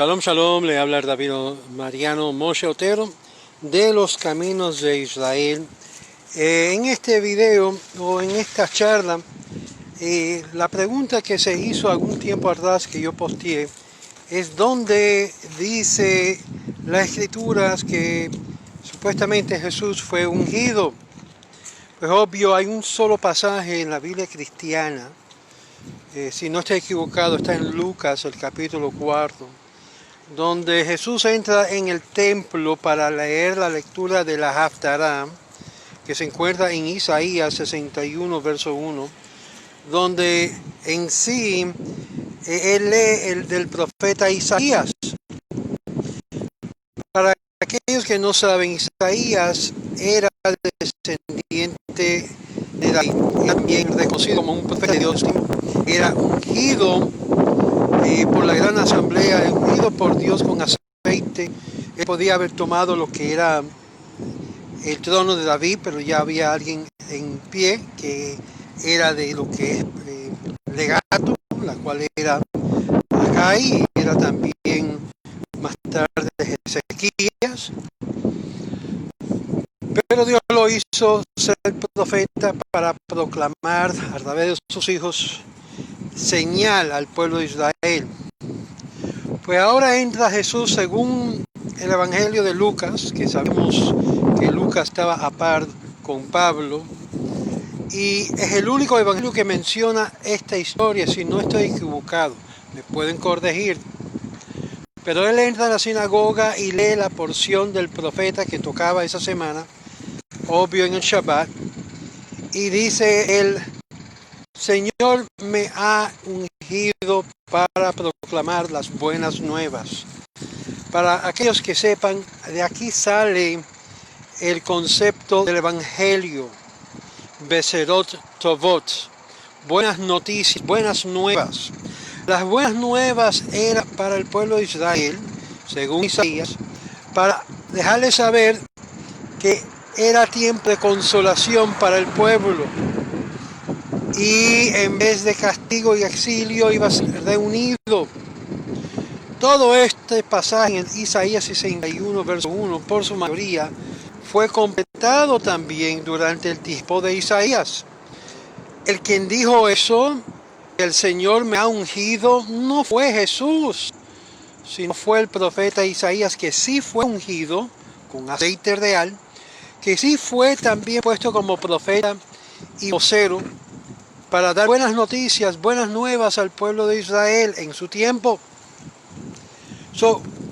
Shalom, shalom, le habla David Mariano Moshe Otero de los Caminos de Israel. En este video o en esta charla, la pregunta que se hizo algún tiempo atrás que yo posteé es dónde dice las escrituras que supuestamente Jesús fue ungido. Pues obvio, hay un solo pasaje en la Biblia cristiana, si no estoy equivocado, está en Lucas, el capítulo 4, donde Jesús entra en el templo para leer la lectura de la Haftará, que se encuentra en Isaías 61, verso 1, donde en sí él lee el del profeta Isaías. Para aquellos que no saben, Isaías era descendiente de David, también reconocido como un profeta de Dios, era ungido por la gran asamblea, ungido por Dios con aceite. Él podía haber tomado lo que era el trono de David, pero ya había alguien en pie que era de lo que es legato, la cual era Agai, era también más tarde Ezequías. Pero Dios lo hizo ser profeta para proclamar a través de sus hijos señal al pueblo de Israel. Pues ahora entra Jesús según el Evangelio de Lucas, que sabemos que Lucas estaba a par con Pablo, y es el único evangelio que menciona esta historia, si no estoy equivocado, me pueden corregir. Pero él entra a la sinagoga y lee la porción del profeta que tocaba esa semana, obvio en el Shabbat, y dice: el Señor me ha ungido para proclamar las buenas nuevas. Para aquellos que sepan, de aquí sale el concepto del Evangelio, Beserot Tovot, buenas noticias, buenas nuevas. Las buenas nuevas eran para el pueblo de Israel, según Isaías, para dejarles saber que era tiempo de consolación para el pueblo. Y en vez de castigo y exilio iba a ser reunido. Todo este pasaje en Isaías 61, verso 1, por su mayoría, fue completado también durante el tiempo de Isaías. El quien dijo eso, el Señor me ha ungido, no fue Jesús, sino fue el profeta Isaías, que sí fue ungido con aceite real, que sí fue también puesto como profeta y vocero para dar buenas noticias, buenas nuevas al pueblo de Israel en su tiempo.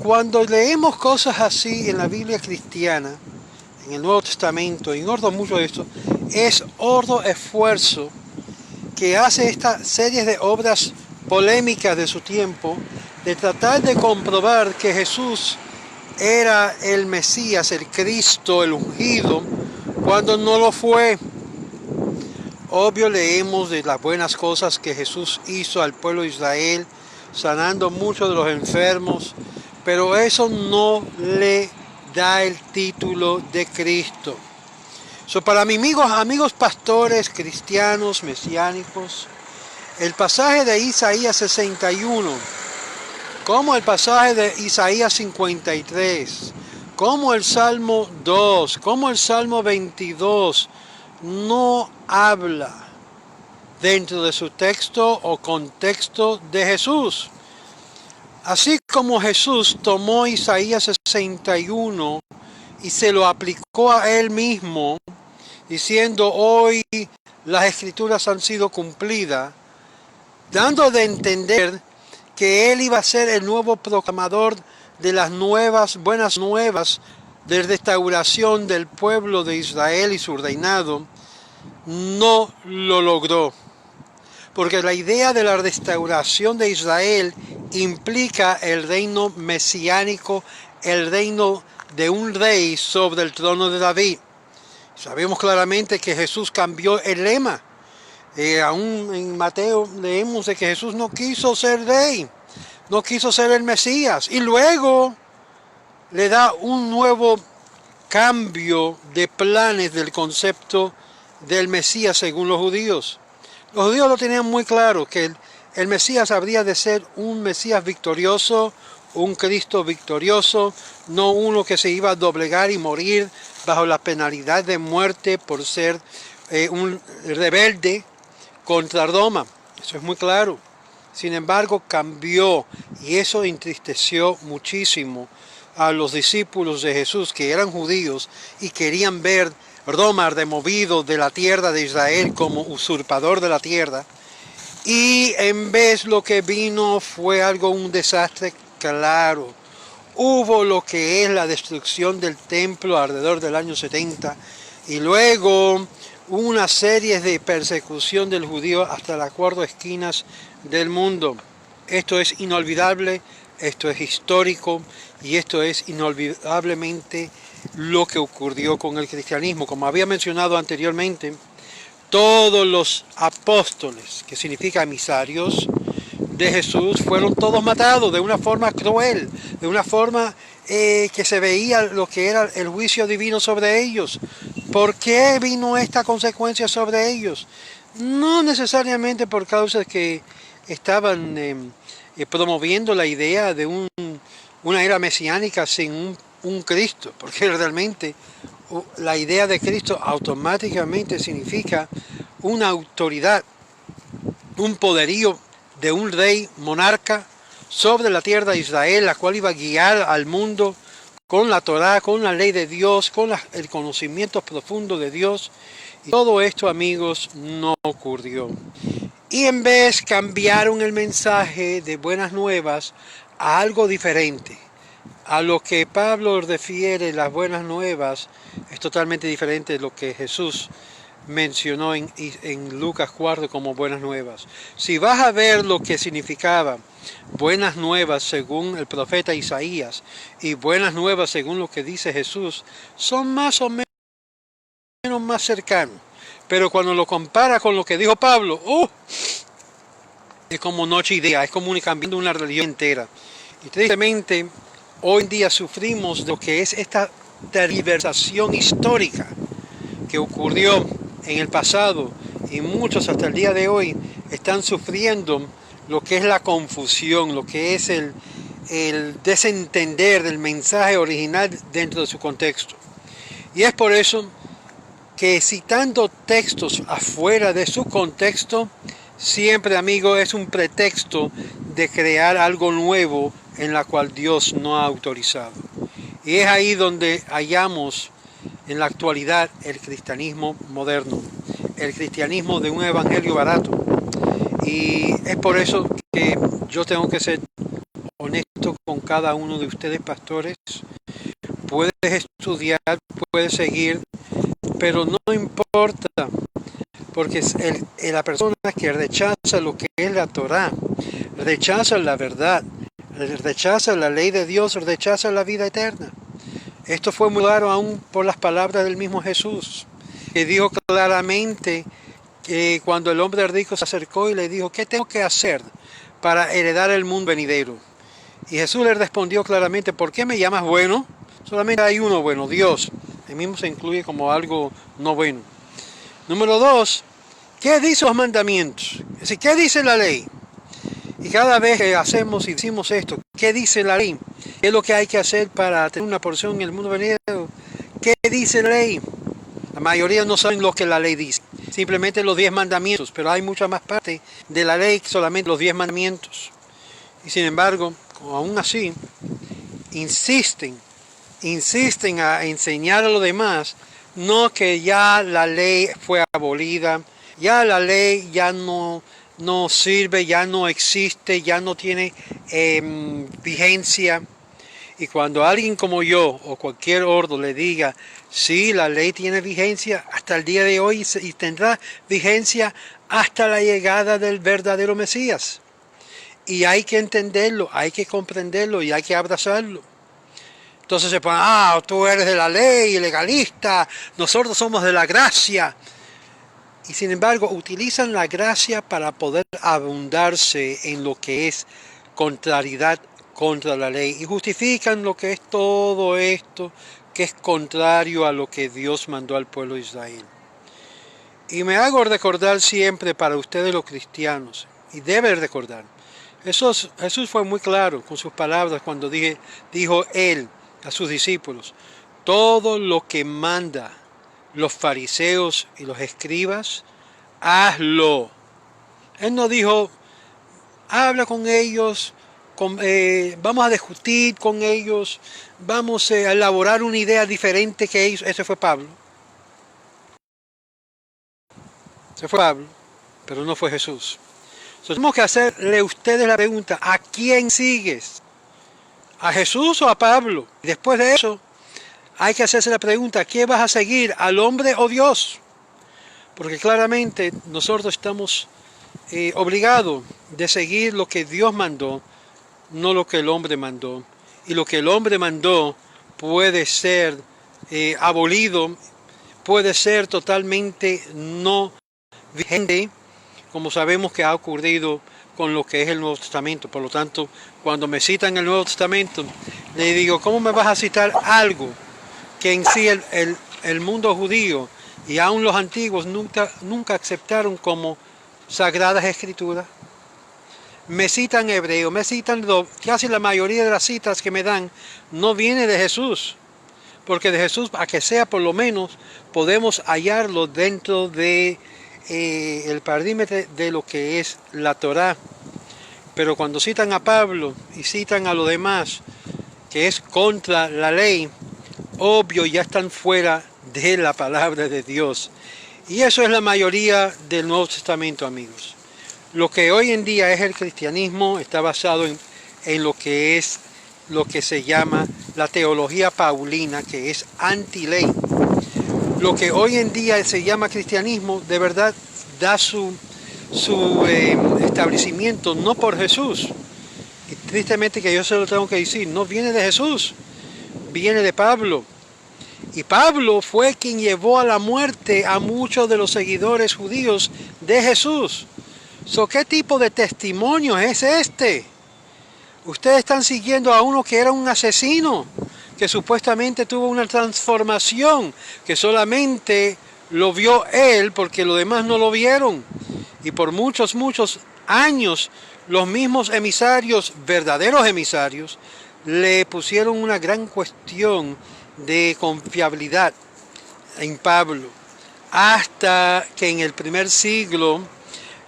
Cuando leemos cosas así en la Biblia cristiana, en el Nuevo Testamento, y engordo mucho de esto, es otro esfuerzo que hace esta serie de obras polémicas de su tiempo, de tratar de comprobar que Jesús era el Mesías, el Cristo, el ungido, cuando no lo fue. Obvio, leemos de las buenas cosas que Jesús hizo al pueblo de Israel, sanando muchos de los enfermos, pero eso no le da el título de Cristo. Para mis amigos pastores cristianos, mesiánicos, el pasaje de Isaías 61, como el pasaje de Isaías 53, como el Salmo 2, como el Salmo 22, no habla dentro de su texto o contexto de Jesús. Así como Jesús tomó Isaías 61 y se lo aplicó a él mismo, diciendo: hoy las escrituras han sido cumplidas, dando de entender que él iba a ser el nuevo proclamador de las buenas nuevas de restauración del pueblo de Israel y su reinado, no lo logró. Porque la idea de la restauración de Israel implica el reino mesiánico, el reino de un rey sobre el trono de David. Sabemos claramente que Jesús cambió el lema. Aún en Mateo leemos de que Jesús no quiso ser rey, no quiso ser el Mesías, y luego le da un nuevo cambio de planes del concepto del Mesías según los judíos. Los judíos lo tenían muy claro, que el Mesías habría de ser un Mesías victorioso, un Cristo victorioso, no uno que se iba a doblegar y morir bajo la penalidad de muerte por ser un rebelde contra Roma. Eso es muy claro. Sin embargo, cambió y eso entristeció muchísimo a los discípulos de Jesús, que eran judíos y querían ver Roma removido de la tierra de Israel como usurpador de la tierra. Y en vez lo que vino fue un desastre claro. Hubo lo que es la destrucción del templo alrededor del año 70 y luego una serie de persecución del judío hasta las cuatro esquinas del mundo. Esto es inolvidable, esto es histórico y esto es inolvidablemente lo que ocurrió con el cristianismo. Como había mencionado anteriormente, todos los apóstoles, que significa emisarios de Jesús, fueron todos matados de una forma cruel, de una forma que se veía lo que era el juicio divino sobre ellos. ¿Por qué vino esta consecuencia sobre ellos? No necesariamente por causa de que estaban promoviendo la idea de una era mesiánica sin un Cristo, porque realmente la idea de Cristo automáticamente significa una autoridad, un poderío de un rey monarca sobre la tierra de Israel, la cual iba a guiar al mundo con la Torá, con la ley de Dios, con el conocimiento profundo de Dios. Y todo esto, amigos, no ocurrió. Y en vez cambiaron el mensaje de buenas nuevas a algo diferente. A lo que Pablo refiere las buenas nuevas es totalmente diferente de lo que Jesús mencionó en Lucas 4 como buenas nuevas. Si vas a ver lo que significaba buenas nuevas según el profeta Isaías y buenas nuevas según lo que dice Jesús, son más o menos más cercanos. Pero cuando lo compara con lo que dijo Pablo, es como noche y día, es como cambiando una religión entera. Y tristemente, hoy en día sufrimos de lo que es esta tergiversación histórica que ocurrió en el pasado y muchos hasta el día de hoy están sufriendo lo que es la confusión, lo que es el desentender del mensaje original dentro de su contexto. Y es por eso que citando textos afuera de su contexto, siempre, amigo, es un pretexto de crear algo nuevo en la cual Dios no ha autorizado. Y es ahí donde hallamos en la actualidad el cristianismo moderno, el cristianismo de un evangelio barato. Y es por eso que yo tengo que ser honesto con cada uno de ustedes, pastores. Puedes estudiar, puedes seguir, pero no importa, porque la persona que rechaza lo que es la Torá, rechaza la verdad, rechaza la ley de Dios, rechaza la vida eterna. Esto fue muy claro aún por las palabras del mismo Jesús, que dijo claramente que cuando el hombre rico se acercó y le dijo, ¿qué tengo que hacer para heredar el mundo venidero? Y Jesús le respondió claramente, ¿por qué me llamas bueno? Solamente hay uno bueno, Dios. El mismo se incluye como algo no bueno. Número 2, ¿qué dicen los mandamientos? Es decir, ¿qué dice la ley? Y cada vez que hacemos y decimos esto, ¿qué dice la ley? ¿Qué es lo que hay que hacer para tener una porción en el mundo venidero? ¿Qué dice la ley? La mayoría no saben lo que la ley dice. Simplemente los 10 mandamientos, pero hay mucha más parte de la ley que solamente los 10 mandamientos. Y sin embargo, aún así, insisten a enseñar a los demás, no que ya la ley fue abolida, ya la ley ya no sirve, ya no existe, ya no tiene vigencia. Y cuando alguien como yo o cualquier otro le diga, sí, la ley tiene vigencia hasta el día de hoy y tendrá vigencia hasta la llegada del verdadero Mesías. Y hay que entenderlo, hay que comprenderlo y hay que abrazarlo. Entonces se ponen, tú eres de la ley, legalista, nosotros somos de la gracia. Y sin embargo, utilizan la gracia para poder abundarse en lo que es contrariedad contra la ley. Y justifican lo que es todo esto, que es contrario a lo que Dios mandó al pueblo de Israel. Y me hago recordar siempre para ustedes los cristianos, y deben recordar, Jesús fue muy claro con sus palabras cuando dijo él a sus discípulos, todo lo que manda los fariseos y los escribas, hazlo. Él no dijo, habla con ellos, vamos a discutir con ellos, vamos a elaborar una idea diferente que ellos. Ese fue Pablo. Pero no fue Jesús. Entonces, tenemos que hacerle a ustedes la pregunta, ¿a quién sigues? ¿A Jesús o a Pablo? Y después de eso, hay que hacerse la pregunta, ¿a quién vas a seguir? ¿Al hombre o Dios? Porque claramente nosotros estamos obligados de seguir lo que Dios mandó, no lo que el hombre mandó. Y lo que el hombre mandó puede ser abolido, puede ser totalmente no vigente, como sabemos que ha ocurrido con lo que es el Nuevo Testamento. Por lo tanto, cuando me citan el Nuevo Testamento, le digo, ¿cómo me vas a citar algo que en sí el mundo judío y aún los antiguos nunca aceptaron como sagradas escrituras? Me citan hebreo, me citan casi la mayoría de las citas que me dan no viene de Jesús, porque de Jesús, a que sea por lo menos, podemos hallarlo dentro de el perímetro de lo que es la Torá. Pero cuando citan a Pablo y citan a los demás, que es contra la ley, obvio ya están fuera de la palabra de Dios. Y eso es la mayoría del Nuevo Testamento, amigos. Lo que hoy en día es el cristianismo está basado en lo que se llama la teología paulina, que es anti-ley. Lo que hoy en día se llama cristianismo, de verdad da su establecimiento no por Jesús. Y tristemente que yo se lo tengo que decir, no viene de Jesús, viene de Pablo. Y Pablo fue quien llevó a la muerte a muchos de los seguidores judíos de Jesús. ¿Qué tipo de testimonio es este? Ustedes están siguiendo a uno que era un asesino, que supuestamente tuvo una transformación, que solamente lo vio él porque los demás no lo vieron. Y por muchos años, los mismos emisarios, verdaderos emisarios, le pusieron una gran cuestión de confiabilidad en Pablo. Hasta que en el primer siglo,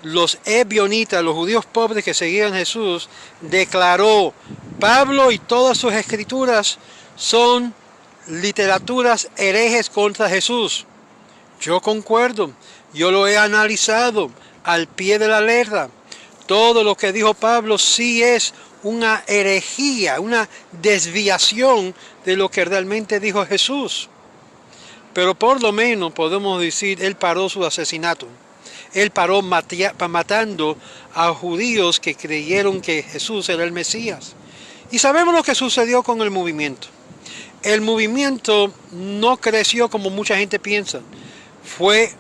los ebionitas, los judíos pobres que seguían a Jesús, declaró, Pablo y todas sus escrituras son literaturas herejes contra Jesús. Yo concuerdo, yo lo he analizado al pie de la letra. Todo lo que dijo Pablo sí es una herejía, una desviación de lo que realmente dijo Jesús. Pero por lo menos podemos decir, él paró su asesinato. Él paró matando a judíos que creyeron que Jesús era el Mesías. Y sabemos lo que sucedió con el movimiento. El movimiento no creció como mucha gente piensa. Fue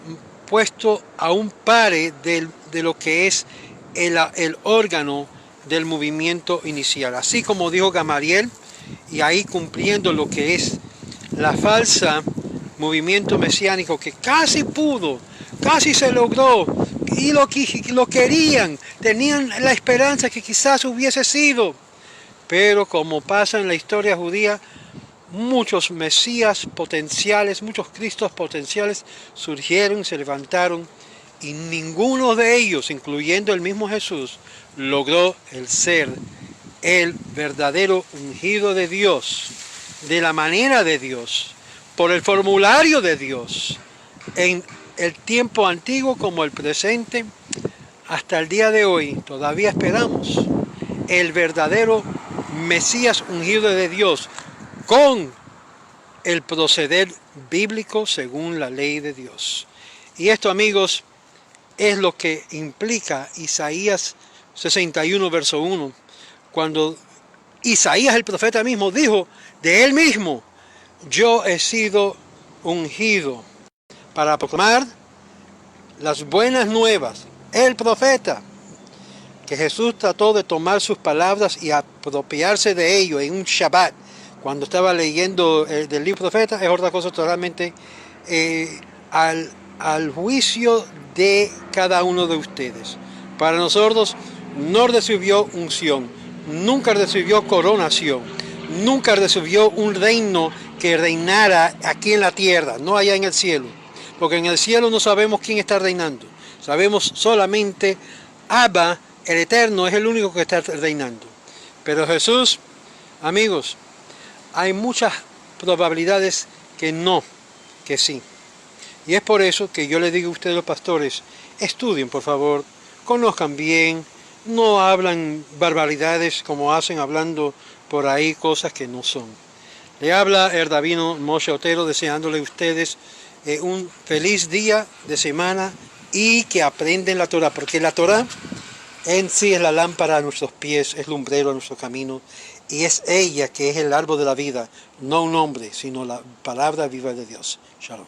puesto a un par de lo que es el órgano del movimiento inicial. Así como dijo Gamaliel, y ahí cumpliendo lo que es la falsa movimiento mesiánico que casi se logró, y lo querían, tenían la esperanza que quizás hubiese sido, pero como pasa en la historia judía, muchos mesías potenciales, muchos cristos potenciales surgieron, se levantaron, y ninguno de ellos, incluyendo el mismo Jesús, logró el ser el verdadero ungido de Dios, de la manera de Dios, por el formulario de Dios, en el tiempo antiguo como el presente, hasta el día de hoy. Todavía esperamos el verdadero Mesías ungido de Dios, con el proceder bíblico según la ley de Dios. Y esto, amigos, es lo que implica Isaías 61, verso 1, cuando Isaías el profeta mismo dijo de él mismo, yo he sido ungido para proclamar las buenas nuevas. El profeta, que Jesús trató de tomar sus palabras y apropiarse de ello en un Shabbat, cuando estaba leyendo del libro profeta, es otra cosa totalmente al juicio de cada uno de ustedes. Para nosotros no recibió unción, nunca recibió coronación, nunca recibió un reino que reinara aquí en la tierra, no allá en el cielo. Porque en el cielo no sabemos quién está reinando. Sabemos solamente Abba, el Eterno, es el único que está reinando. Pero Jesús, amigos, hay muchas probabilidades que no, que sí. Y es por eso que yo les digo a ustedes los pastores, estudien por favor, conozcan bien, no hablan barbaridades como hacen hablando por ahí cosas que no son. Le habla el rabino Moshe Otero deseándole a ustedes un feliz día de semana y que aprenden la Torah, porque la Torah en sí es la lámpara a nuestros pies, es lumbrero a nuestro camino, y es ella que es el árbol de la vida, no un hombre, sino la palabra viva de Dios. Shalom.